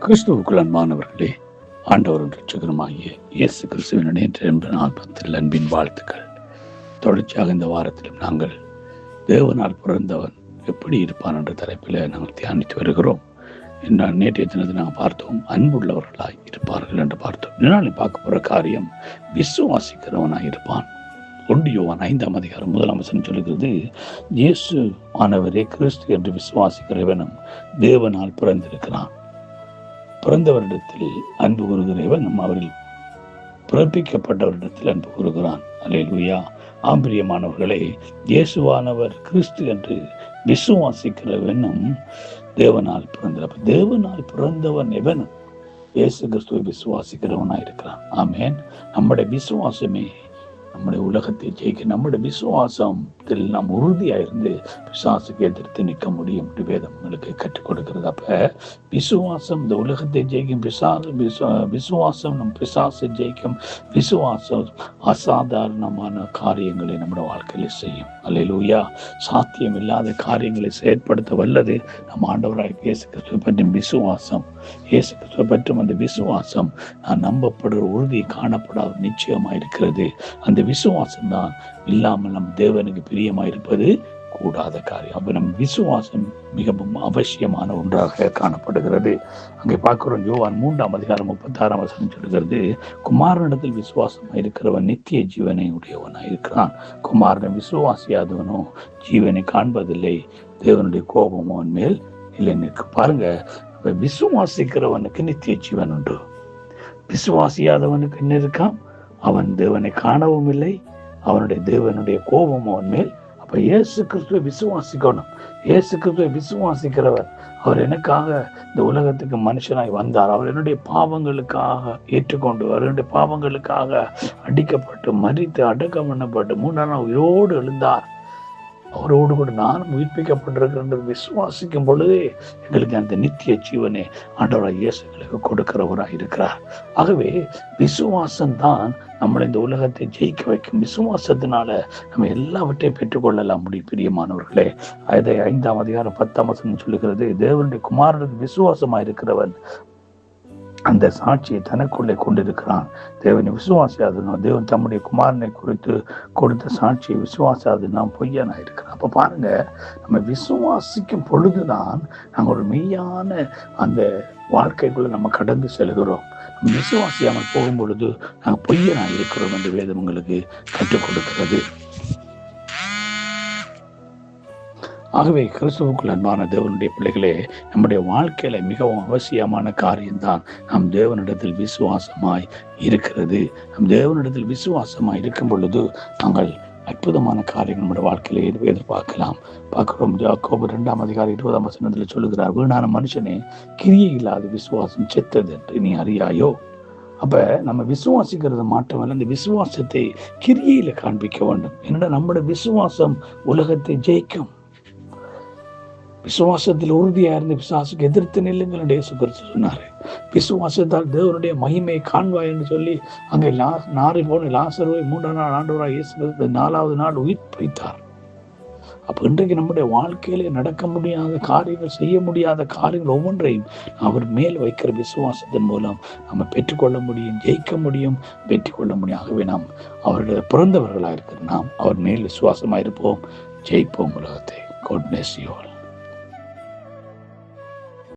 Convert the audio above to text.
கிறிஸ்துவுக்குள் அன்பானவர்களே, ஆண்டவரும் இரட்சகருமாகிய இயேசு கிறிஸ்துவின் ஆத்மத்தில் அன்பின் வாழ்த்துக்கள். தொடர்ச்சியாக இந்த வாரத்திலும் நாங்கள் தேவனால் பிறந்தவன் எப்படி இருப்பான் என்ற தலைப்பில் நாங்கள் தியானித்து வருகிறோம். நேற்றைய தினத்தை நாங்கள் பார்த்தோம், அன்புள்ளவர்களாய் இருப்பார்கள் என்று பார்த்தோம். இதனால் பார்க்க போகிற காரியம் விசுவாசிக்கிறவனாய் இருப்பான். 1 யோவான் 5ஆம் அதிகாரம் 1ஆம் வசனம் சொல்லுகிறது, இயேசு ஆனவரே கிறிஸ்து என்று விசுவாசிக்கிறவனும் தேவனால் பிறந்திருக்கிறான். பிறந்தவரிடத்தில் அன்பு கூறுகிறவன் அவரில் பிறப்பிக்கப்பட்டவரிடத்தில் அன்பு கூறுகிறான். அல்லேலூயா. ஆம்பிரியமானவர்களே, இயேசுவானவர் கிறிஸ்து என்று விசுவாசிக்கிறவனும் தேவனால் பிறந்தவர். தேவனால் பிறந்தவன் எவனும் இயேசு கிறிஸ்துவை விசுவாசிக்கிறவனாயிருக்கிறான். ஆமேன். நம்முடைய விசுவாசமே நம்முடைய உலகத்தை ஜெயிக்க, நம்முடைய விசுவாசத்தில் நாம் உறுதியாயிருந்து பிசாசுக்கு எதிர்த்து நிற்க முடியும் என்று வேதம் உங்களுக்கு கற்றுக் கொடுக்கிறது. அப்ப விசுவாசம் இந்த உலகத்தை ஜெயிக்கும், விசுவாசம் நம் பிசாசை ஜெயிக்கும். விசுவாசம் அசாதாரணமான காரியங்களை நம்முடைய வாழ்க்கையில செய்யும். அல்லேலூயா. சாத்தியம் இல்லாத காரியங்களை செயற்படுத்த வல்லது நம் ஆண்டவராய் இயேசு கிறிஸ்துவை பற்றும் விசுவாசம். இயேசு கிறிஸ்துவை பற்றும் அந்த விசுவாசம் நான் நம்பப்படுற உறுதி காணப்படாத நிச்சயமா இருக்கிறது. அந்த விசுவாசம் தான் இல்லாமல் நம் தேவனுக்கு பிரியமாயிருப்பது கூடாத காரியம். அப்ப நம் விசுவாசம் மிகவும் அவசியமான ஒன்றாக காணப்படுகிறது. அங்கே பார்க்கிறோம், யோவான் 3ஆம் அதிகாரம் 36ஆம் வசனம் சொல்கிறது, குமாரனிடத்தில் விசுவாசமாக இருக்கிறவன் நித்திய ஜீவனை உடையவனாய் இருக்கிறான். குமாரனை விசுவாசியாதவனோ ஜீவனை காண்பதில்லை, தேவனுடைய கோபம் அவன் மேல் இல்லை நிற்கு. பாருங்க, விசுவாசிக்கிறவனுக்கு நித்திய ஜீவன் உண்டு. விசுவாசியாதவனுக்கு என்ன இருக்கான்? அவன் தேவனை காணவும் இல்லை, அவனுடைய தேவனுடைய கோபம் அவன் மேல். அப்ப இயேசு கிறிஸ்துவை விசுவாசிக்கணும். இயேசு கிறிஸ்துவை விசுவாசிக்கிறவர், அவர் எனக்காக இந்த உலகத்துக்கு மனுஷனாய் வந்தார். அவர் என்னுடைய பாவங்களுக்காக ஏற்றுக்கொண்டு, அவருடைய பாவங்களுக்காக அடிக்கப்பட்டு மரித்து அடக்கம் பண்ணப்பட்டு 3ஆம் நாள் உயிரோடு எழுந்தார். அவரோடு கூட நானும் உயிர்ப்பிக்கப்பட்டிருக்கின்ற விசுவாசிக்கும் பொழுதே எங்களுக்கு அந்த நித்திய ஜீவனை ஆண்டவராய் இயேசு எங்களுக்கு கொடுக்கிறவராய் இருக்கிறார். ஆகவே விசுவாசம்தான் நம்மளை இந்த உலகத்தை ஜெயிக்க வைக்கும். விசுவாசத்தினால நம்ம எல்லாவற்றையும் பெற்றுக்கொள்ளலாம் முடியும். பிரியமானவர்களே, 5ஆம் அதிகாரம் 10ஆம் வசனம் சொல்லுகிறது, தேவனுடைய குமாரனுக்கு விசுவாசமாய் இருக்கிறவன் அந்த சாட்சியை தனக்குள்ளே கொண்டிருக்கிறான். தேவனை விசுவாசாதனோ, தேவன் தம்முடைய குமாரனை குறித்து கொடுத்த சாட்சியை விசுவாசாது நாம் பொய்யானா இருக்கிறோம். அப்ப பாருங்க, நம்ம விசுவாசிக்கும் பொழுதுதான் நாங்கள் ஒரு மெய்யான அந்த வாழ்க்கைக்குள்ள நம்ம கடந்து செல்கிறோம். விசுவாசியாமல் போகும் பொழுது நாங்கள் பொய்யனா இருக்கிறோம் என்று வேதம் உங்களுக்கு கற்றுக் கொடுக்கிறது. ஆகவே கிறிஸ்துவுக்குள் அன்பான தேவனுடைய பிள்ளைகளே, நம்முடைய வாழ்க்கையில மிகவும் அவசியமான காரியம்தான் நாம் தேவனிடத்தில் விசுவாசமாய் இருக்கிறது. நம் தேவனிடத்தில் விசுவாசமாய் இருக்கும் பொழுது நாங்கள் அற்புதமான காரியங்கள் நம்முடைய வாழ்க்கையில எதிர்பார்க்கலாம். பார்க்கிறோம், யாக்கோபு 2ஆம் அதிகாரம் 20ஆம் வசனத்தில் சொல்லுகிறார், வீணான மனுஷனே, கிரியை இல்லாத விசுவாசம் செத்தது என்று நீ அறியாயோ. அப்ப நம்ம விசுவாசிக்கிறது மாற்றமல்ல, இந்த விசுவாசத்தை கிரியையில காண்பிக்க வேண்டும். என்னடா, நம்முடைய விசுவாசம் உலகத்தை ஜெயிக்கும். விசுவாசத்தில் உறுதியா இருந்து பிசாசுக்கு எதிர்த்து நில்லுங்கள் என்று இயேசு கிறிஸ்து சொன்னாரு. விசுவாசத்தால் தேவனுடைய மகிமையை காண்பாய் என்று சொல்லி அங்கே நாரி போன லாசருவை 3ஆம் நாள் ஆண்டவராய் இயேசு கிறிஸ்து 4ஆவது நாள் உயிர்ப்பித்தார். அப்ப இன்றைக்கு நம்முடைய வாழ்க்கையிலே நடக்க முடியாத காரியங்கள், செய்ய முடியாத காரியங்கள் ஒவ்வொன்றையும் அவர் மேல் வைக்கிற விசுவாசத்தின் மூலம் நம்ம பெற்றுக்கொள்ள முடியும், ஜெயிக்க முடியும், வெற்றி கொள்ள முடியும். ஆகவே நாம் அவருடைய பிறந்தவர்களாக இருக்கிற நாம் அவர் மேல் விசுவாசமாயிருப்போம், ஜெயிப்போம் உலகத்தை. God bless you all.